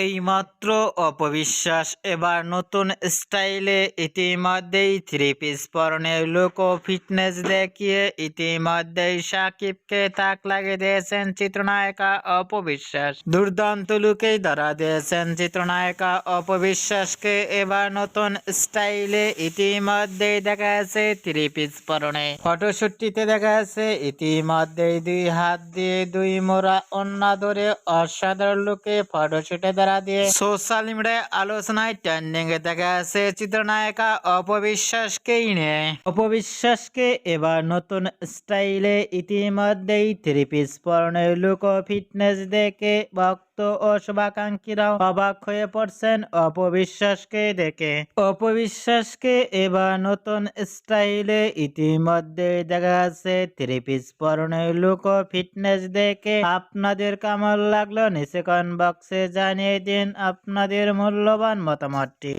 এইমাত্র অপবিশ্বাস এবার নতুন স্টাইলে ইতিমধ্যেই থ্রি পিস পরনের লুক ও ফিটনেস দেখিয়ে ইতিমধ্যেই সাকিবকে তাক লাগিয়ে দিয়েছেন চিত্রনায়িকা অপবিশ্বাস। দুর্দান্ত লুকেই ধরা দিয়েছেন চিত্রনায়িকা অপবিশ্বাসকে এবার নতুন স্টাইলে ইতিমধ্যেই দেখা যাচ্ছে থ্রি পিস পরনে। ফটোশুটটিতে দেখা যাচ্ছে ইতিমধ্যেই দুই হাত দিয়ে দুই মোড়া ওড়না ধরে অসাধারণ লুকে ফটোশুটে ধরা দিয়ে সোশ্যাল মিডিয়ায় আলোচনায় ট্রেন্ডিং এ দেখা যাচ্ছে চিত্রনায়িকা অপবিশ্বাসকেই নিয়ে। অপবিশ্বাসকে এবার নতুন স্টাইলে ইতিমধ্যেই থ্রি পিস পরনের লুক ও ফিটনেস দেখে ভক্ত ও শুভাকাঙ্ক্ষীরাও অবাক হয়ে পড়ছেন অপবিশ্বাসকে দেখে। অপবিশ্বাসকে এবার নতুন স্টাইলে ইতিমধ্যে দেখা যাচ্ছে থ্রি পিস পরনের লুক ও ফিটনেস দেখে আপনাদের কেমন লাগলো নিচে কমেন্ট বক্সে জানিয়ে দিন আপনাদের মূল্যবান মতামতটি।